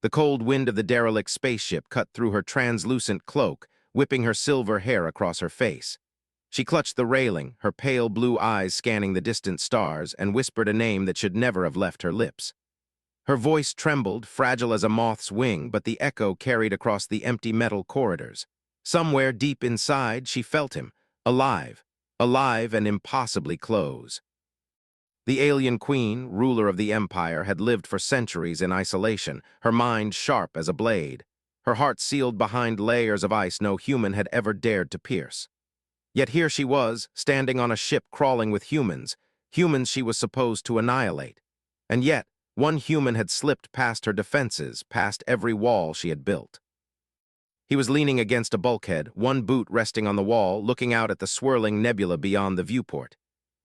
The cold wind of the derelict spaceship cut through her translucent cloak, whipping her silver hair across her face. She clutched the railing, her pale blue eyes scanning the distant stars, and whispered a name that should never have left her lips. Her voice trembled, fragile as a moth's wing, but the echo carried across the empty metal corridors. Somewhere deep inside, she felt him, alive, alive and impossibly close. The alien queen, ruler of the empire, had lived for centuries in isolation, her mind sharp as a blade, her heart sealed behind layers of ice no human had ever dared to pierce. Yet here she was, standing on a ship crawling with humans, humans she was supposed to annihilate. And yet, one human had slipped past her defenses, past every wall she had built. He was leaning against a bulkhead, one boot resting on the wall, looking out at the swirling nebula beyond the viewport.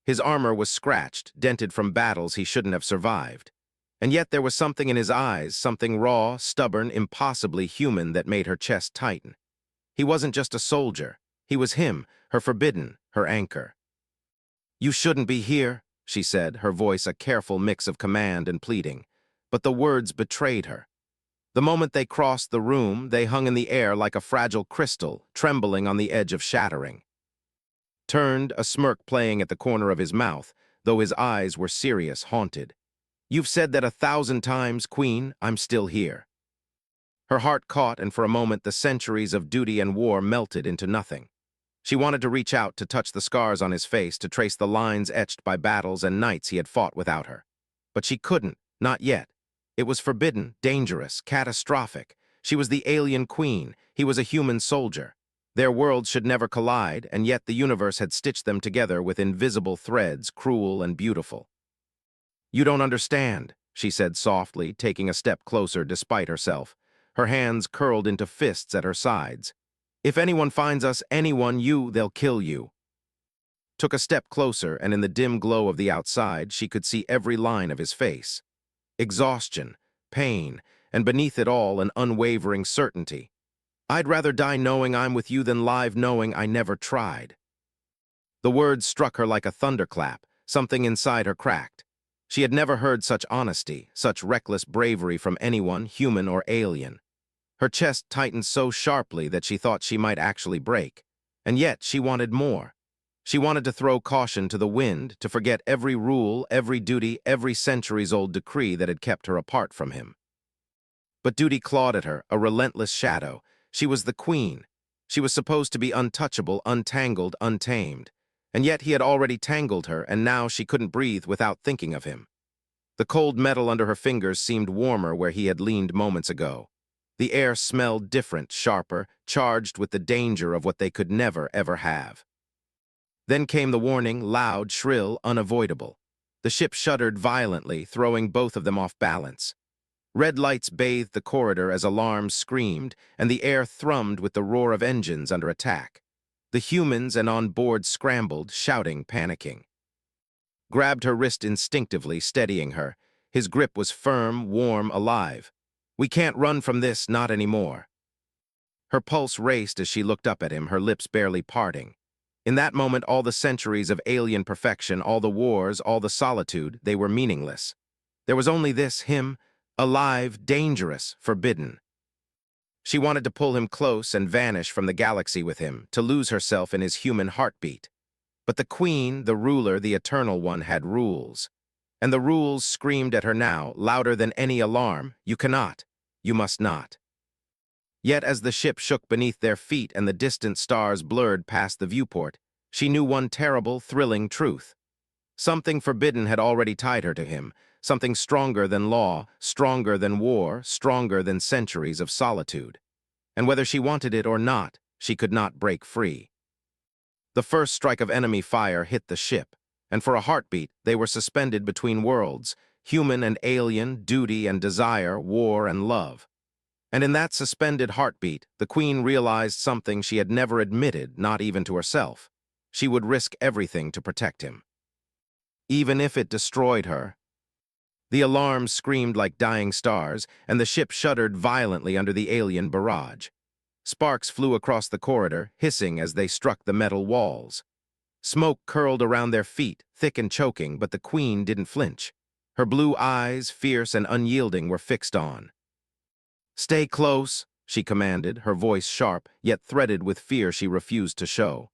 His armor was scratched, dented from battles he shouldn't have survived. And yet there was something in his eyes, something raw, stubborn, impossibly human that made her chest tighten. He wasn't just a soldier. He was him, her forbidden, her anchor. "You shouldn't be here," she said, her voice a careful mix of command and pleading. But the words betrayed her. The moment they crossed the room, they hung in the air like a fragile crystal, trembling on the edge of shattering. Turned, a smirk playing at the corner of his mouth, though his eyes were serious, haunted. "You've said that 1,000 times, Queen, I'm still here." Her heart caught, and for a moment the centuries of duty and war melted into nothing. She wanted to reach out to touch the scars on his face, to trace the lines etched by battles and nights he had fought without her. But she couldn't, not yet. It was forbidden, dangerous, catastrophic. She was the alien queen, he was a human soldier. Their worlds should never collide, and yet the universe had stitched them together with invisible threads, cruel and beautiful. "You don't understand," she said softly, taking a step closer despite herself, her hands curled into fists at her sides. "If anyone finds us, they'll kill you." Took a step closer, and in the dim glow of the outside, she could see every line of his face. Exhaustion, pain, and beneath it all, an unwavering certainty. "I'd rather die knowing I'm with you than live knowing I never tried." The words struck her like a thunderclap, something inside her cracked. She had never heard such honesty, such reckless bravery from anyone, human or alien. Her chest tightened so sharply that she thought she might actually break. And yet she wanted more. She wanted to throw caution to the wind, to forget every rule, every duty, every centuries-old decree that had kept her apart from him. But duty clawed at her, a relentless shadow. She was the queen. She was supposed to be untouchable, untangled, untamed. And yet he had already tangled her, and now she couldn't breathe without thinking of him. The cold metal under her fingers seemed warmer where he had leaned moments ago. The air smelled different, sharper, charged with the danger of what they could never, ever have. Then came the warning, loud, shrill, unavoidable. The ship shuddered violently, throwing both of them off balance. Red lights bathed the corridor as alarms screamed, and the air thrummed with the roar of engines under attack. The humans and on board scrambled, shouting, panicking. Grabbed her wrist instinctively, steadying her. His grip was firm, warm, alive. "We can't run from this, not anymore." Her pulse raced as she looked up at him, her lips barely parting. In that moment, all the centuries of alien perfection, all the wars, all the solitude, they were meaningless. There was only this, him, alive, dangerous, forbidden. She wanted to pull him close and vanish from the galaxy with him, to lose herself in his human heartbeat. But the queen, the ruler, the eternal one, had rules. And the rules screamed at her now, louder than any alarm. "You cannot. You must not." Yet as the ship shook beneath their feet and the distant stars blurred past the viewport, she knew one terrible, thrilling truth. Something forbidden had already tied her to him, something stronger than law, stronger than war, stronger than centuries of solitude. And whether she wanted it or not, she could not break free. The first strike of enemy fire hit the ship, and for a heartbeat they were suspended between worlds, human and alien, duty and desire, war and love. And in that suspended heartbeat, the queen realized something she had never admitted, not even to herself. She would risk everything to protect him. Even if it destroyed her. The alarms screamed like dying stars, and the ship shuddered violently under the alien barrage. Sparks flew across the corridor, hissing as they struck the metal walls. Smoke curled around their feet, thick and choking, but the queen didn't flinch. Her blue eyes, fierce and unyielding, were fixed on. "Stay close," she commanded, her voice sharp, yet threaded with fear she refused to show.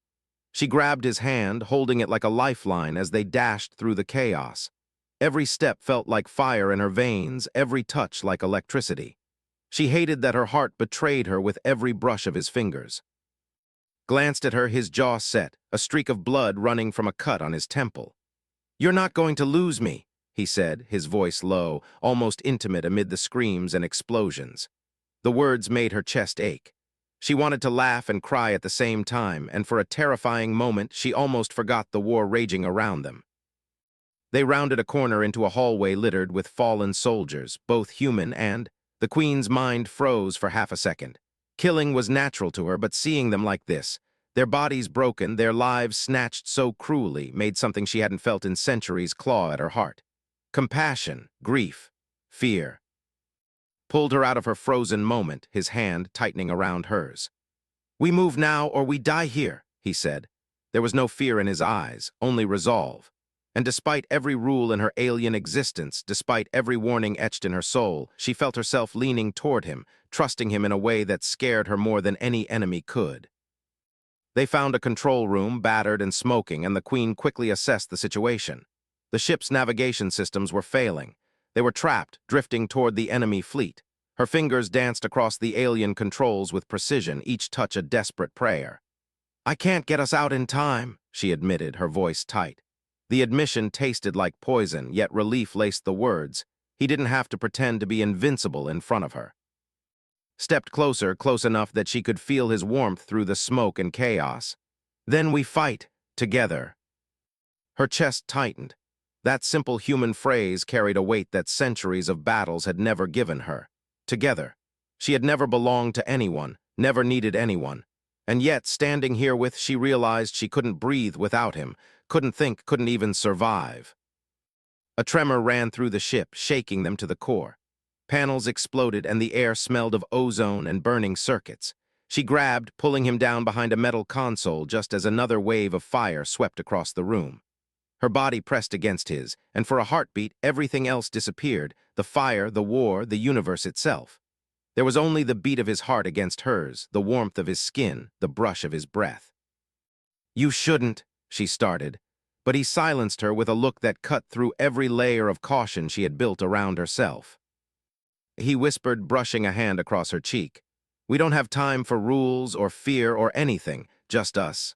She grabbed his hand, holding it like a lifeline as they dashed through the chaos. Every step felt like fire in her veins, every touch like electricity. She hated that her heart betrayed her with every brush of his fingers. Glanced at her, his jaw set, a streak of blood running from a cut on his temple. "You're not going to lose me," he said, his voice low, almost intimate amid the screams and explosions. The words made her chest ache. She wanted to laugh and cry at the same time, and for a terrifying moment she almost forgot the war raging around them. They rounded a corner into a hallway littered with fallen soldiers, both human and— the Queen's mind froze for half a second. Killing was natural to her, but seeing them like this, their bodies broken, their lives snatched so cruelly, made something she hadn't felt in centuries claw at her heart. Compassion, grief, fear. Pulled her out of her frozen moment, his hand tightening around hers. "We move now or we die here," he said. There was no fear in his eyes, only resolve. And despite every rule in her alien existence, despite every warning etched in her soul, she felt herself leaning toward him, trusting him in a way that scared her more than any enemy could. They found a control room, battered and smoking, and the Queen quickly assessed the situation. The ship's navigation systems were failing. They were trapped, drifting toward the enemy fleet. Her fingers danced across the alien controls with precision, each touch a desperate prayer. "I can't get us out in time," she admitted, her voice tight. The admission tasted like poison, yet relief laced the words. He didn't have to pretend to be invincible in front of her. Stepped closer, close enough that she could feel his warmth through the smoke and chaos. "Then we fight, together." Her chest tightened. That simple human phrase carried a weight that centuries of battles had never given her. Together. She had never belonged to anyone, never needed anyone. And yet, standing here with, she realized she couldn't breathe without him, couldn't think, couldn't even survive. A tremor ran through the ship, shaking them to the core. Panels exploded and the air smelled of ozone and burning circuits. She grabbed, pulling him down behind a metal console just as another wave of fire swept across the room. Her body pressed against his, and for a heartbeat, everything else disappeared, the fire, the war, the universe itself. There was only the beat of his heart against hers, the warmth of his skin, the brush of his breath. "You shouldn't," she started, but he silenced her with a look that cut through every layer of caution she had built around herself. He whispered, brushing a hand across her cheek, "We don't have time for rules or fear or anything, just us."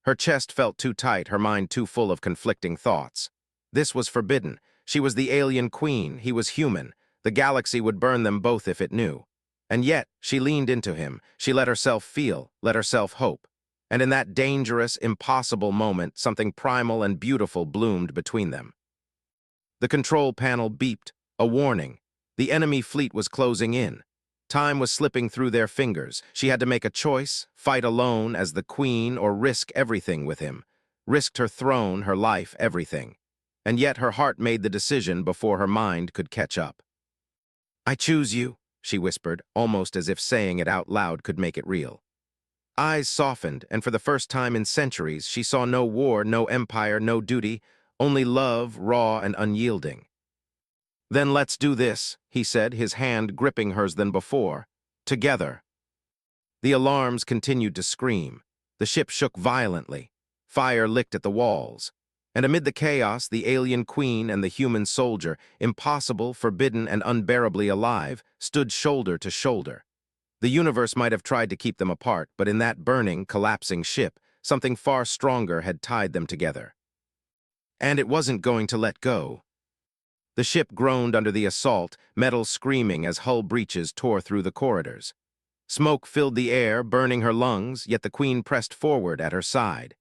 Her chest felt too tight, her mind too full of conflicting thoughts. This was forbidden. She was the alien queen, he was human. The galaxy would burn them both if it knew. And yet, she leaned into him. She let herself feel, let herself hope. And in that dangerous, impossible moment, something primal and beautiful bloomed between them. The control panel beeped, a warning. The enemy fleet was closing in. Time was slipping through their fingers. She had to make a choice, fight alone as the queen or risk everything with him. Risked her throne, her life, everything. And yet her heart made the decision before her mind could catch up. "I choose you," she whispered, almost as if saying it out loud could make it real. Eyes softened, and for the first time in centuries, she saw no war, no empire, no duty, only love, raw and unyielding. "Then let's do this," he said, his hand gripping hers than before. "Together." The alarms continued to scream. The ship shook violently. Fire licked at the walls. And amid the chaos, the alien queen and the human soldier, impossible, forbidden, and unbearably alive, stood shoulder to shoulder. The universe might have tried to keep them apart, but in that burning, collapsing ship, something far stronger had tied them together. And it wasn't going to let go. The ship groaned under the assault, metal screaming as hull breaches tore through the corridors. Smoke filled the air, burning her lungs, yet the queen pressed forward at her side.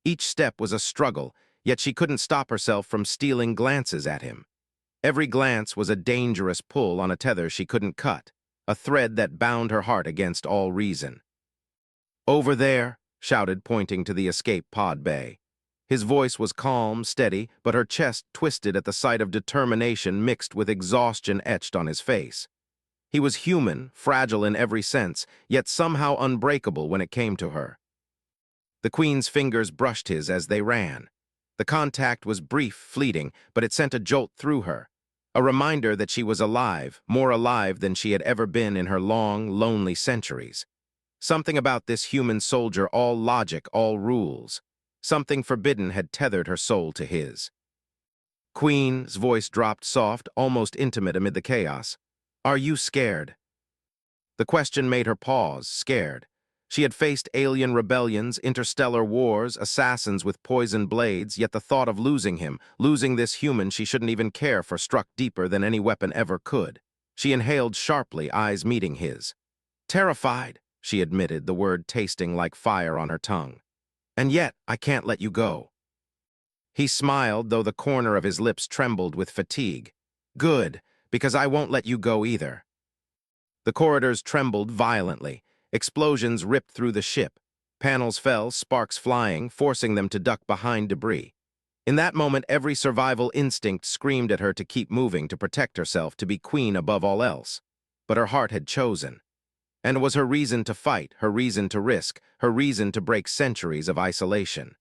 Each step was a struggle, yet she couldn't stop herself from stealing glances at him. Every glance was a dangerous pull on a tether she couldn't cut, a thread that bound her heart against all reason. "Over there," shouted, pointing to the escape pod bay. His voice was calm, steady, but her chest twisted at the sight of determination mixed with exhaustion etched on his face. He was human, fragile in every sense, yet somehow unbreakable when it came to her. The queen's fingers brushed his as they ran. The contact was brief, fleeting, but it sent a jolt through her. A reminder that she was alive, more alive than she had ever been in her long, lonely centuries. Something about this human soldier, all logic, all rules. Something forbidden had tethered her soul to his. Queen's voice dropped soft, almost intimate amid the chaos. Are you scared? The question made her pause, scared. She had faced alien rebellions, interstellar wars, assassins with poisoned blades, yet the thought of losing him, losing this human she shouldn't even care for, struck deeper than any weapon ever could. She inhaled sharply, eyes meeting his. Terrified, she admitted, the word tasting like fire on her tongue. And yet, I can't let you go. He smiled, though the corner of his lips trembled with fatigue. Good, because I won't let you go either. The corridors trembled violently. Explosions ripped through the ship. Panels fell, sparks flying, forcing them to duck behind debris. In that moment, every survival instinct screamed at her to keep moving, to protect herself, to be queen above all else. But her heart had chosen. And it was her reason to fight, her reason to risk, her reason to break centuries of isolation.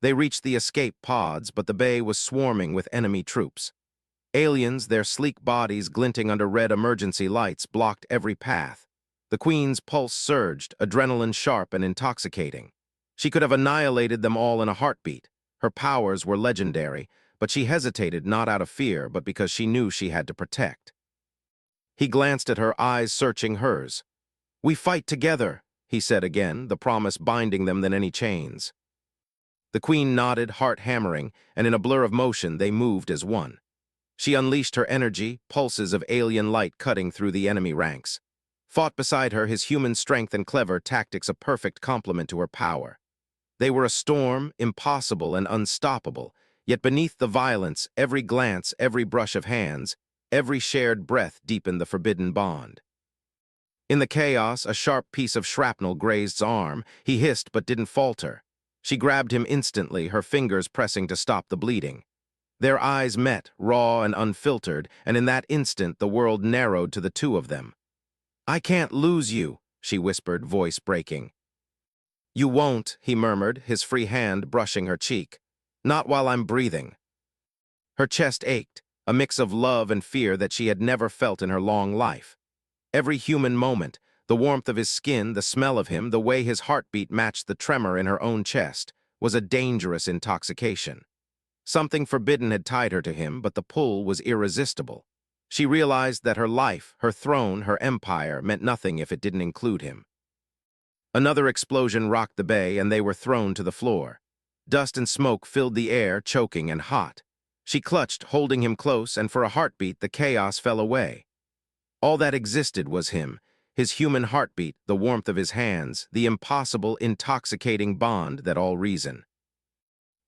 They reached the escape pods, but the bay was swarming with enemy troops. Aliens, their sleek bodies glinting under red emergency lights, blocked every path. The Queen's pulse surged, adrenaline sharp and intoxicating. She could have annihilated them all in a heartbeat. Her powers were legendary, but she hesitated not out of fear, but because she knew she had to protect. He glanced at her, eyes searching hers. We fight together, he said again, the promise binding them than any chains. The Queen nodded, heart hammering, and in a blur of motion they moved as one. She unleashed her energy, pulses of alien light cutting through the enemy ranks. Fought beside her, his human strength and clever tactics a perfect complement to her power. They were a storm, impossible and unstoppable, yet beneath the violence, every glance, every brush of hands, every shared breath deepened the forbidden bond. In the chaos, a sharp piece of shrapnel grazed his arm. He hissed but didn't falter. She grabbed him instantly, her fingers pressing to stop the bleeding. Their eyes met, raw and unfiltered, and in that instant the world narrowed to the two of them. I can't lose you, she whispered, voice breaking. You won't, he murmured, his free hand brushing her cheek. Not while I'm breathing. Her chest ached, a mix of love and fear that she had never felt in her long life. Every human moment, the warmth of his skin, the smell of him, the way his heartbeat matched the tremor in her own chest, was a dangerous intoxication. Something forbidden had tied her to him, but the pull was irresistible. She realized that her life, her throne, her empire meant nothing if it didn't include him. Another explosion rocked the bay, and they were thrown to the floor. Dust and smoke filled the air, choking and hot. She clutched, holding him close, and for a heartbeat the chaos fell away. All that existed was him, his human heartbeat, the warmth of his hands, the impossible, intoxicating bond that all reason.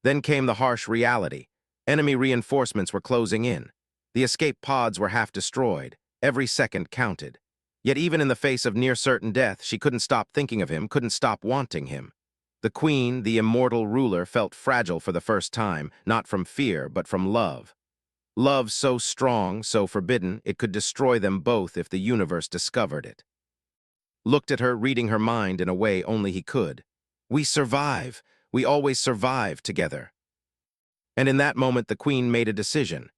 Then came the harsh reality. Enemy reinforcements were closing in. The escape pods were half destroyed. Every second counted. Yet even in the face of near-certain death, she couldn't stop thinking of him, couldn't stop wanting him. The Queen, the immortal ruler, felt fragile for the first time, not from fear, but from love. Love so strong, so forbidden, it could destroy them both if the universe discovered it. Looked at her, reading her mind in a way only he could. We survive. We always survive together. And in that moment, the Queen made a decision.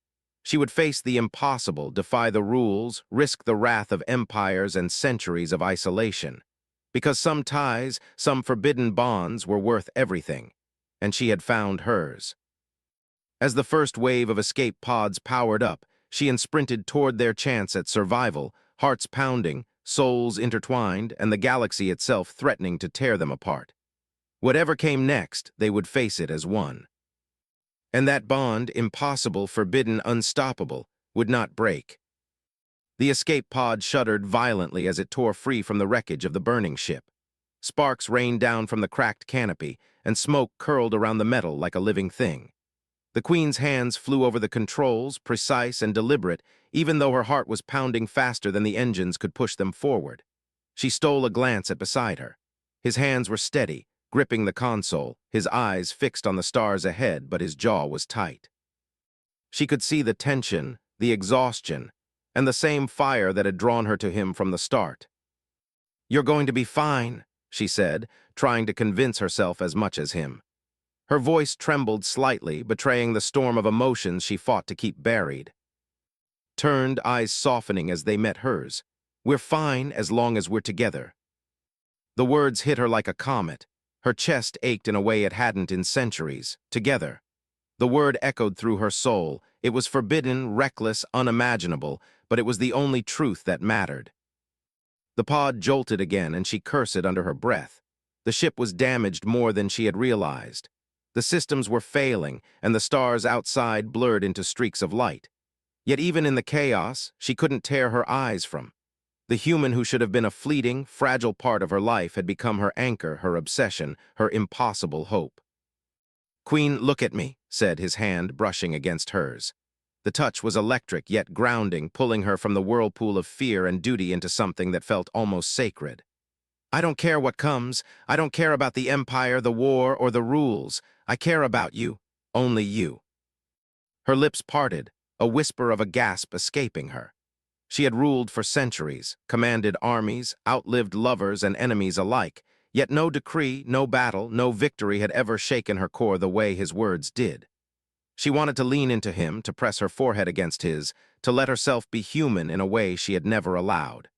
She would face the impossible, defy the rules, risk the wrath of empires and centuries of isolation. Because some ties, some forbidden bonds were worth everything, and she had found hers. As the first wave of escape pods powered up, she sprinted toward their chance at survival, hearts pounding, souls intertwined, and the galaxy itself threatening to tear them apart. Whatever came next, they would face it as one. And that bond, impossible, forbidden, unstoppable, would not break. The escape pod shuddered violently as it tore free from the wreckage of the burning ship. Sparks rained down from the cracked canopy, and smoke curled around the metal like a living thing. The Queen's hands flew over the controls, precise and deliberate, even though her heart was pounding faster than the engines could push them forward. She stole a glance at beside her. His hands were steady, gripping the console, his eyes fixed on the stars ahead, but his jaw was tight. She could see the tension, the exhaustion, and the same fire that had drawn her to him from the start. You're going to be fine, she said, trying to convince herself as much as him. Her voice trembled slightly, betraying the storm of emotions she fought to keep buried. turned, eyes softening as they met hers. "We're fine as long as we're together." The words hit her like a comet. Her chest ached in a way it hadn't in centuries. Together. The word echoed through her soul. It was forbidden, reckless, unimaginable, but it was the only truth that mattered. The pod jolted again, and she cursed it under her breath. The ship was damaged more than she had realized. The systems were failing, and the stars outside blurred into streaks of light. Yet even in the chaos, she couldn't tear her eyes from. The human who should have been a fleeting, fragile part of her life had become her anchor, her obsession, her impossible hope. "Queen, look at me," said, his hand brushing against hers. The touch was electric yet grounding, pulling her from the whirlpool of fear and duty into something that felt almost sacred. "I don't care what comes. I don't care about the empire, the war, or the rules. I care about you. Only you." Her lips parted, a whisper of a gasp escaping her. She had ruled for centuries, commanded armies, outlived lovers and enemies alike, yet no decree, no battle, no victory had ever shaken her core the way his words did. She wanted to lean into him, to press her forehead against his, to let herself be human in a way she had never allowed.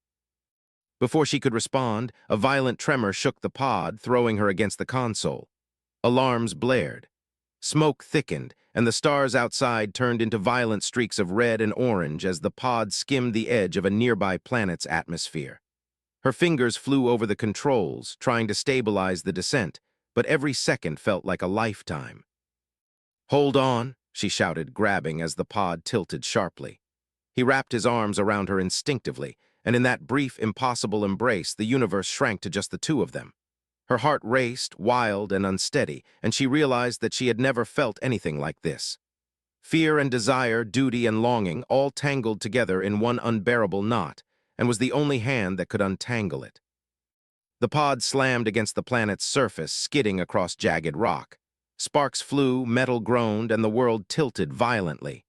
Before she could respond, a violent tremor shook the pod, throwing her against the console. Alarms blared. Smoke thickened, and the stars outside turned into violent streaks of red and orange as the pod skimmed the edge of a nearby planet's atmosphere. Her fingers flew over the controls, trying to stabilize the descent, but every second felt like a lifetime. "Hold on," she shouted, grabbing as the pod tilted sharply. He wrapped his arms around her instinctively, and in that brief, impossible embrace, the universe shrank to just the two of them. Her heart raced, wild and unsteady, and she realized that she had never felt anything like this. Fear and desire, duty and longing, all tangled together in one unbearable knot, and was the only hand that could untangle it. The pod slammed against the planet's surface, skidding across jagged rock. Sparks flew, metal groaned, and the world tilted violently.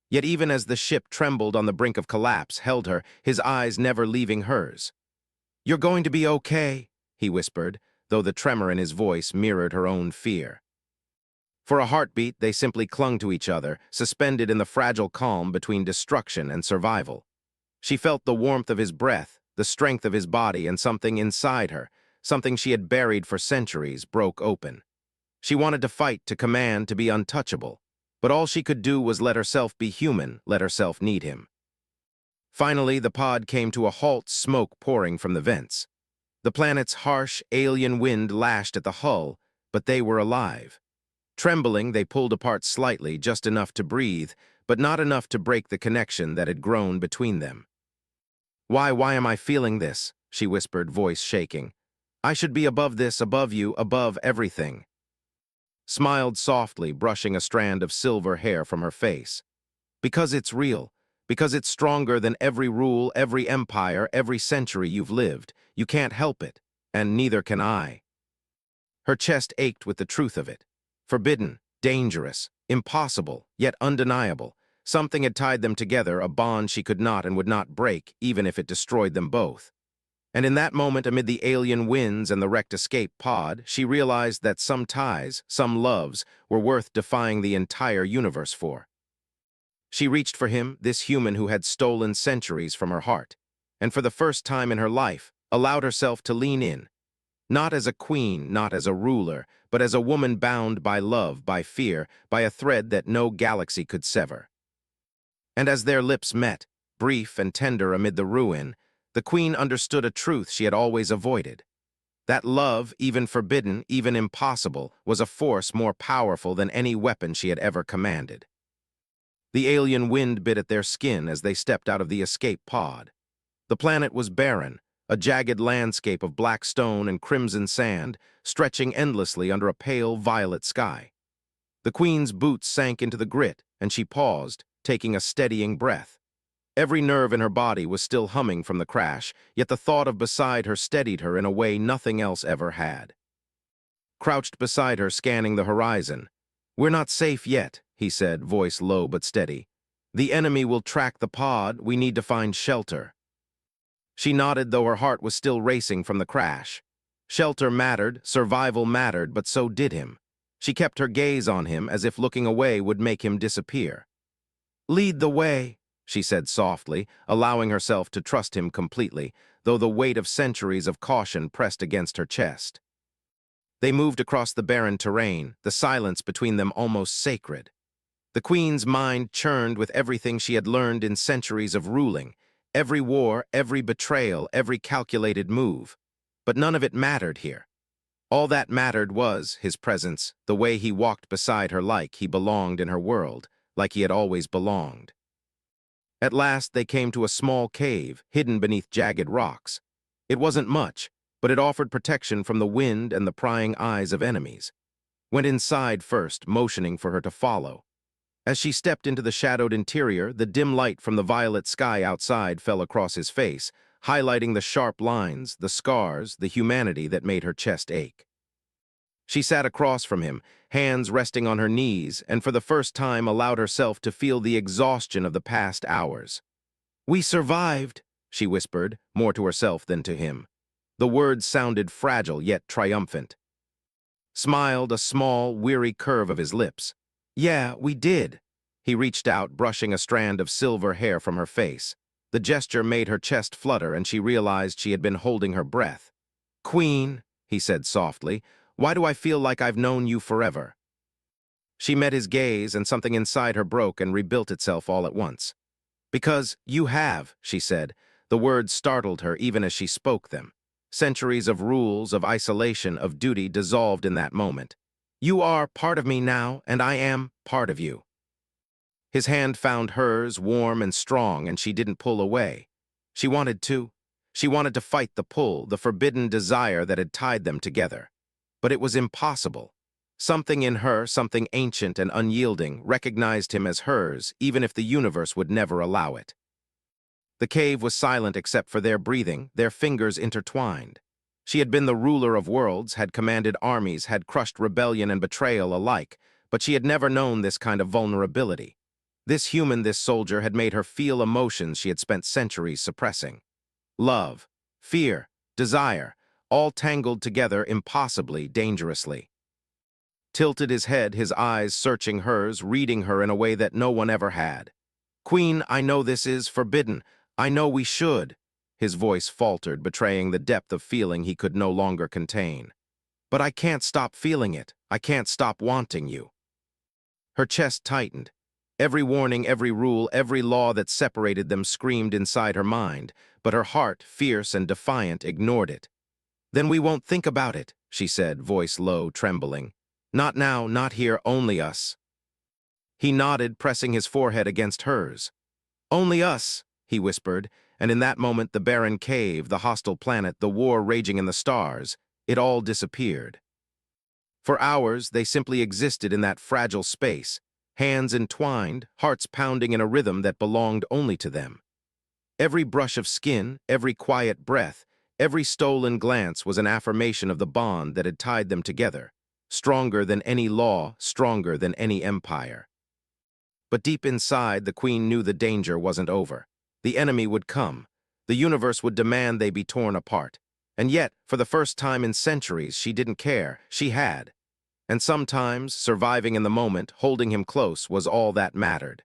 Yet even as the ship trembled on the brink of collapse, held her, his eyes never leaving hers. "You're going to be okay," he whispered, though the tremor in his voice mirrored her own fear. For a heartbeat, they simply clung to each other, suspended in the fragile calm between destruction and survival. She felt the warmth of his breath, the strength of his body, and something inside her, something she had buried for centuries, broke open. She wanted to fight, to command, to be untouchable. But all she could do was let herself be human, let herself need him. Finally, the pod came to a halt, smoke pouring from the vents. The planet's harsh, alien wind lashed at the hull, but they were alive. Trembling, they pulled apart slightly, just enough to breathe, but not enough to break the connection that had grown between them. Why am I feeling this?" she whispered, voice shaking. "I should be above this, above you, above everything." Smiled softly, brushing a strand of silver hair from her face. "Because it's real. Because it's stronger than every rule, every empire, every century you've lived. You can't help it, and neither can I." Her chest ached with the truth of it. Forbidden, dangerous, impossible, yet undeniable. Something had tied them together, a bond she could not and would not break, even if it destroyed them both. And in that moment, amid the alien winds and the wrecked escape pod, she realized that some ties, some loves, were worth defying the entire universe for. She reached for him, this human who had stolen centuries from her heart, and for the first time in her life, allowed herself to lean in. Not as a queen, not as a ruler, but as a woman bound by love, by fear, by a thread that no galaxy could sever. And as their lips met, brief and tender amid the ruin, the queen understood a truth she had always avoided. That love, even forbidden, even impossible, was a force more powerful than any weapon she had ever commanded. The alien wind bit at their skin as they stepped out of the escape pod. The planet was barren, a jagged landscape of black stone and crimson sand, stretching endlessly under a pale violet sky. The queen's boots sank into the grit, and she paused, taking a steadying breath. Every nerve in her body was still humming from the crash, yet the thought of beside her steadied her in a way nothing else ever had. Crouched beside her, scanning the horizon. "We're not safe yet," he said, voice low but steady. "The enemy will track the pod. We need to find shelter." She nodded, though her heart was still racing from the crash. Shelter mattered, survival mattered, but so did him. She kept her gaze on him, as if looking away would make him disappear. "Lead the way," she said softly, allowing herself to trust him completely, though the weight of centuries of caution pressed against her chest. They moved across the barren terrain, the silence between them almost sacred. The queen's mind churned with everything she had learned in centuries of ruling, every war, every betrayal, every calculated move. But none of it mattered here. All that mattered was his presence, the way he walked beside her like he belonged in her world, like he had always belonged. At last they came to a small cave, hidden beneath jagged rocks. It wasn't much, but it offered protection from the wind and the prying eyes of enemies. Went inside first, motioning for her to follow. As she stepped into the shadowed interior, the dim light from the violet sky outside fell across his face, highlighting the sharp lines, the scars, the humanity that made her chest ache. She sat across from him, hands resting on her knees, and for the first time allowed herself to feel the exhaustion of the past hours. "We survived," she whispered, more to herself than to him. The words sounded fragile yet triumphant. Smiled a small, weary curve of his lips. "Yeah, we did." He reached out, brushing a strand of silver hair from her face. The gesture made her chest flutter, and she realized she had been holding her breath. "Queen," he said softly, "why do I feel like I've known you forever?" She met his gaze, and something inside her broke and rebuilt itself all at once. "Because you have," she said. The words startled her even as she spoke them. Centuries of rules, of isolation, of duty dissolved in that moment. "You are part of me now, and I am part of you." His hand found hers, warm and strong, and she didn't pull away. She wanted to. She wanted to fight the pull, the forbidden desire that had tied them together. But it was impossible. Something in her, something ancient and unyielding, recognized him as hers, even if the universe would never allow it. The cave was silent except for their breathing, their fingers intertwined. She had been the ruler of worlds, had commanded armies, had crushed rebellion and betrayal alike, but she had never known this kind of vulnerability. This human, this soldier, had made her feel emotions she had spent centuries suppressing. Love, fear, desire, all tangled together impossibly, dangerously. Tilted his head, his eyes searching hers, reading her in a way that no one ever had. "Queen, I know this is forbidden. I know we should." His voice faltered, betraying the depth of feeling he could no longer contain. "But I can't stop feeling it. I can't stop wanting you." Her chest tightened. Every warning, every rule, every law that separated them screamed inside her mind, but her heart, fierce and defiant, ignored it. "Then we won't think about it," she said, voice low, trembling. "Not now, not here, only us." He nodded, pressing his forehead against hers. "Only us," he whispered, and in that moment the barren cave, the hostile planet, the war raging in the stars, it all disappeared. For hours, they simply existed in that fragile space, hands entwined, hearts pounding in a rhythm that belonged only to them. Every brush of skin, every quiet breath, every stolen glance was an affirmation of the bond that had tied them together, stronger than any law, stronger than any empire. But deep inside, the queen knew the danger wasn't over. The enemy would come. The universe would demand they be torn apart. And yet, for the first time in centuries, she didn't care. She had. And sometimes, surviving in the moment, holding him close, was all that mattered.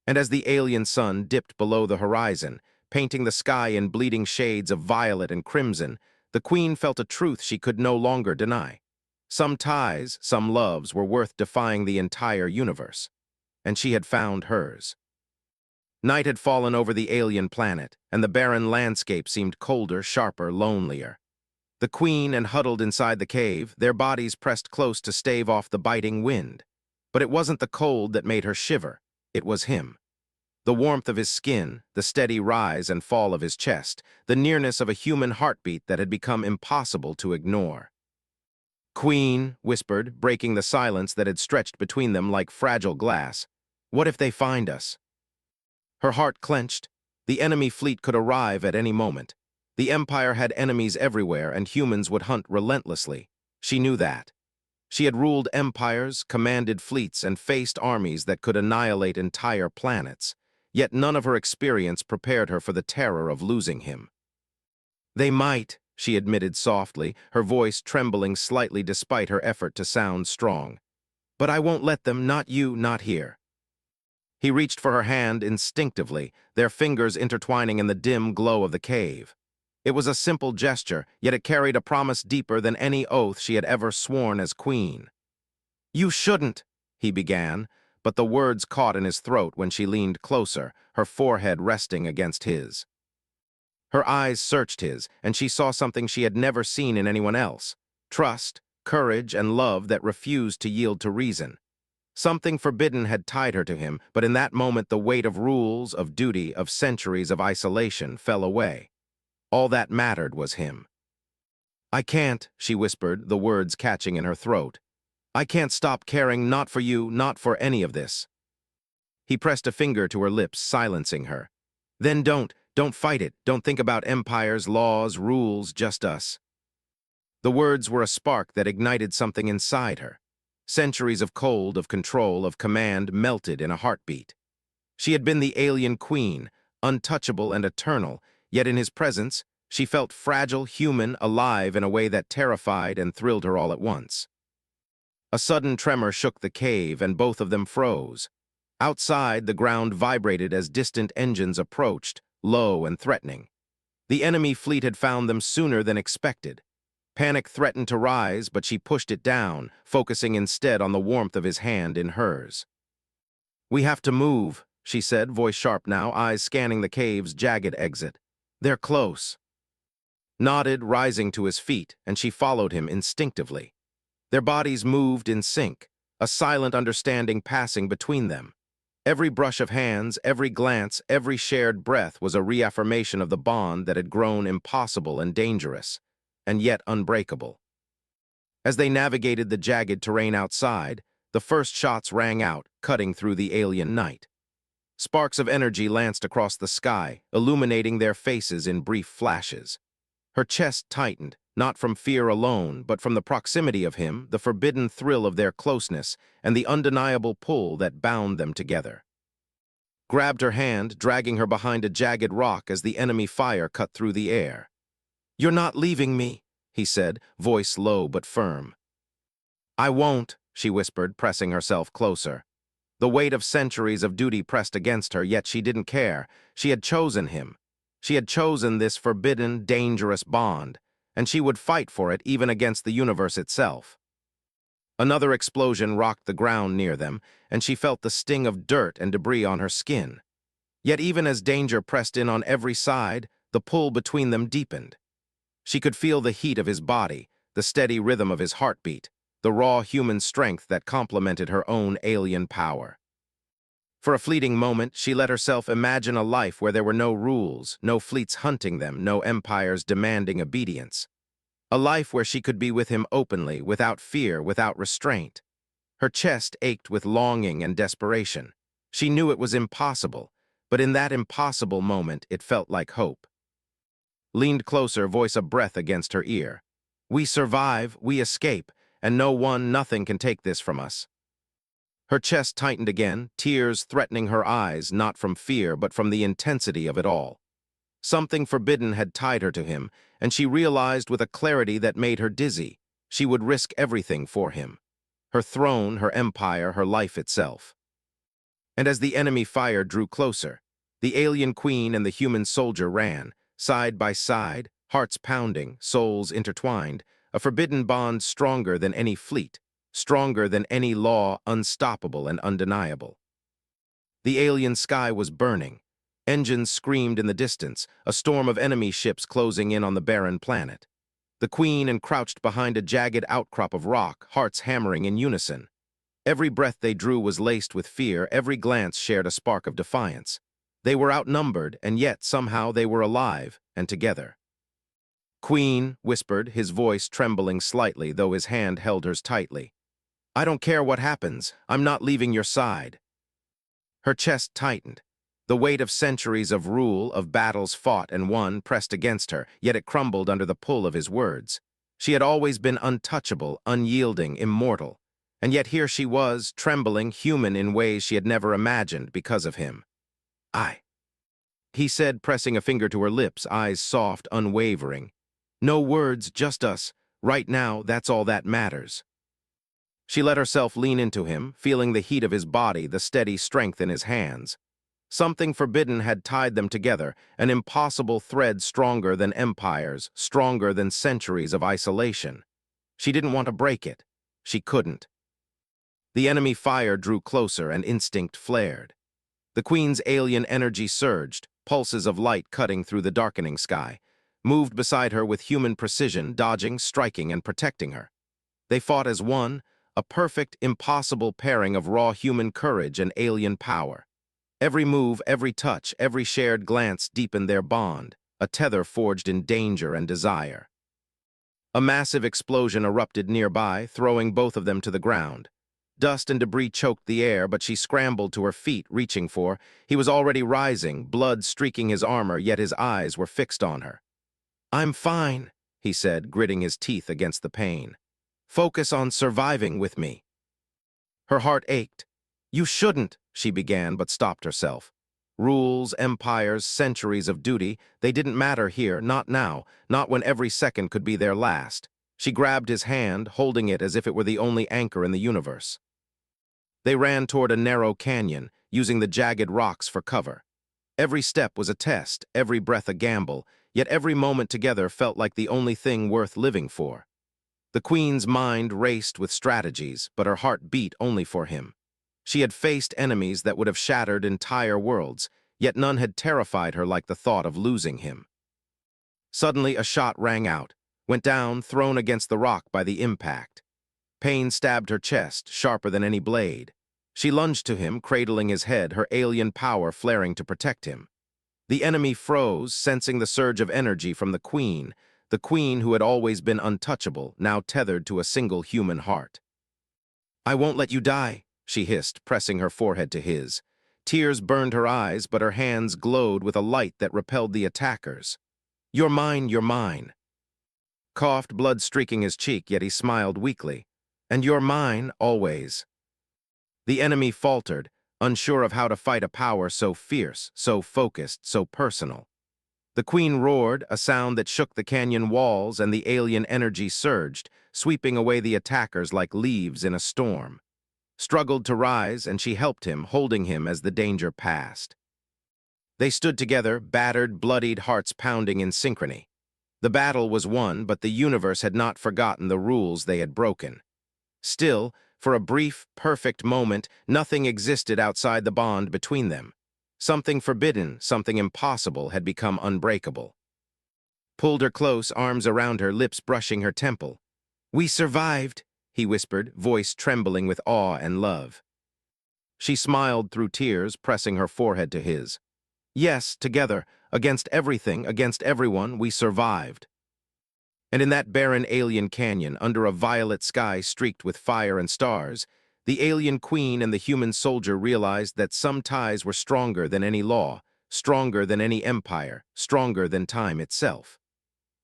And as the alien sun dipped below the horizon, painting the sky in bleeding shades of violet and crimson, the queen felt a truth she could no longer deny. Some ties, some loves, were worth defying the entire universe. And she had found hers. Night had fallen over the alien planet, and the barren landscape seemed colder, sharper, lonelier. The queen and huddled inside the cave, their bodies pressed close to stave off the biting wind. But it wasn't the cold that made her shiver. It was him. The warmth of his skin, the steady rise and fall of his chest, the nearness of a human heartbeat that had become impossible to ignore. "Queen," whispered, breaking the silence that had stretched between them like fragile glass, "what if they find us?" Her heart clenched. The enemy fleet could arrive at any moment. The Empire had enemies everywhere, and humans would hunt relentlessly. She knew that. She had ruled empires, commanded fleets, and faced armies that could annihilate entire planets. Yet none of her experience prepared her for the terror of losing him. "They might," she admitted softly, her voice trembling slightly despite her effort to sound strong. "But I won't let them, not you, not here." He reached for her hand instinctively, their fingers intertwining in the dim glow of the cave. It was a simple gesture, yet it carried a promise deeper than any oath she had ever sworn as queen. "You shouldn't," he began, but the words caught in his throat when she leaned closer, her forehead resting against his. Her eyes searched his, and she saw something she had never seen in anyone else: trust, courage, and love that refused to yield to reason. Something forbidden had tied her to him, but in that moment the weight of rules, of duty, of centuries of isolation fell away. All that mattered was him. "I can't," she whispered, the words catching in her throat. "I can't stop caring, not for you, not for any of this." He pressed a finger to her lips, silencing her. "Then don't fight it. Don't think about empires, laws, rules, just us." The words were a spark that ignited something inside her. Centuries of cold, of control, of command melted in a heartbeat. She had been the alien queen, untouchable and eternal, yet in his presence, she felt fragile, human, alive in a way that terrified and thrilled her all at once. A sudden tremor shook the cave, and both of them froze. Outside, the ground vibrated as distant engines approached, low and threatening. The enemy fleet had found them sooner than expected. Panic threatened to rise, but she pushed it down, focusing instead on the warmth of his hand in hers. "We have to move," she said, voice sharp now, eyes scanning the cave's jagged exit. "They're close." Nodded, rising to his feet, and she followed him instinctively. Their bodies moved in sync, a silent understanding passing between them. Every brush of hands, every glance, every shared breath was a reaffirmation of the bond that had grown impossible and dangerous, and yet unbreakable. As they navigated the jagged terrain outside, the first shots rang out, cutting through the alien night. Sparks of energy lanced across the sky, illuminating their faces in brief flashes. Her chest tightened, not from fear alone, but from the proximity of him, the forbidden thrill of their closeness, and the undeniable pull that bound them together. Grabbed her hand, dragging her behind a jagged rock as the enemy fire cut through the air. "You're not leaving me," he said, voice low but firm. "I won't," she whispered, pressing herself closer. The weight of centuries of duty pressed against her, yet she didn't care. She had chosen him. She had chosen this forbidden, dangerous bond, and she would fight for it even against the universe itself. Another explosion rocked the ground near them, and she felt the sting of dirt and debris on her skin. Yet even as danger pressed in on every side, the pull between them deepened. She could feel the heat of his body, the steady rhythm of his heartbeat, the raw human strength that complemented her own alien power. For a fleeting moment, she let herself imagine a life where there were no rules, no fleets hunting them, no empires demanding obedience. A life where she could be with him openly, without fear, without restraint. Her chest ached with longing and desperation. She knew it was impossible, but in that impossible moment, it felt like hope. Leaned closer, voice a breath against her ear. "We survive, we escape, and nothing can take this from us." Her chest tightened again, tears threatening her eyes, not from fear, but from the intensity of it all. Something forbidden had tied her to him, and she realized with a clarity that made her dizzy. She would risk everything for him. Her throne, her empire, her life itself. And as the enemy fire drew closer, the alien queen and the human soldier ran, side by side, hearts pounding, souls intertwined, a forbidden bond stronger than any fleet, stronger than any law, unstoppable and undeniable. The alien sky was burning. Engines screamed in the distance, a storm of enemy ships closing in on the barren planet. The queen encrouched behind a jagged outcrop of rock, hearts hammering in unison. Every breath they drew was laced with fear, every glance shared a spark of defiance. They were outnumbered, and yet somehow they were alive and together. "Queen," whispered, his voice trembling slightly, though his hand held hers tightly. "I don't care what happens. I'm not leaving your side." Her chest tightened. The weight of centuries of rule, of battles fought and won, pressed against her, yet it crumbled under the pull of his words. She had always been untouchable, unyielding, immortal. And yet here she was, trembling, human in ways she had never imagined because of him. "I," he said, pressing a finger to her lips, eyes soft, unwavering. "No words, just us. Right now, that's all that matters." She let herself lean into him, feeling the heat of his body, the steady strength in his hands. Something forbidden had tied them together, an impossible thread stronger than empires, stronger than centuries of isolation. She didn't want to break it. She couldn't. The enemy fire drew closer and instinct flared. The Queen's alien energy surged, pulses of light cutting through the darkening sky, moved beside her with human precision, dodging, striking, and protecting her. They fought as one, a perfect, impossible pairing of raw human courage and alien power. Every move, every touch, every shared glance deepened their bond, a tether forged in danger and desire. A massive explosion erupted nearby, throwing both of them to the ground. Dust and debris choked the air, but she scrambled to her feet, reaching for. He was already rising, blood streaking his armor, yet his eyes were fixed on her. "I'm fine," he said, gritting his teeth against the pain. "Focus on surviving with me." Her heart ached. "You shouldn't," she began, but stopped herself. Rules, empires, centuries of duty, they didn't matter here, not now, not when every second could be their last. She grabbed his hand, holding it as if it were the only anchor in the universe. They ran toward a narrow canyon, using the jagged rocks for cover. Every step was a test, every breath a gamble, yet every moment together felt like the only thing worth living for. The Queen's mind raced with strategies, but her heart beat only for him. She had faced enemies that would have shattered entire worlds, yet none had terrified her like the thought of losing him. Suddenly, a shot rang out, went down, thrown against the rock by the impact. Pain stabbed her chest, sharper than any blade. She lunged to him, cradling his head, her alien power flaring to protect him. The enemy froze, sensing the surge of energy from the Queen who had always been untouchable, now tethered to a single human heart. "I won't let you die," she hissed, pressing her forehead to his. Tears burned her eyes, but her hands glowed with a light that repelled the attackers. "You're mine, you're mine." Coughed, blood streaking his cheek, yet he smiled weakly. "And you're mine, always." The enemy faltered, unsure of how to fight a power so fierce, so focused, so personal. The Queen roared, a sound that shook the canyon walls, and the alien energy surged, sweeping away the attackers like leaves in a storm. Struggled to rise, and she helped him, holding him as the danger passed. They stood together, battered, bloodied, hearts pounding in synchrony. The battle was won, but the universe had not forgotten the rules they had broken. Still, for a brief, perfect moment, nothing existed outside the bond between them. Something forbidden, something impossible had become unbreakable. Pulled her close, arms around her, lips brushing her temple. "We survived," he whispered, voice trembling with awe and love. She smiled through tears, pressing her forehead to his. "Yes, together, against everything, against everyone, we survived." And in that barren alien canyon, under a violet sky streaked with fire and stars, the alien queen and the human soldier realized that some ties were stronger than any law, stronger than any empire, stronger than time itself.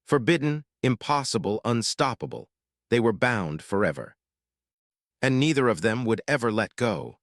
Forbidden, impossible, unstoppable, they were bound forever. And neither of them would ever let go.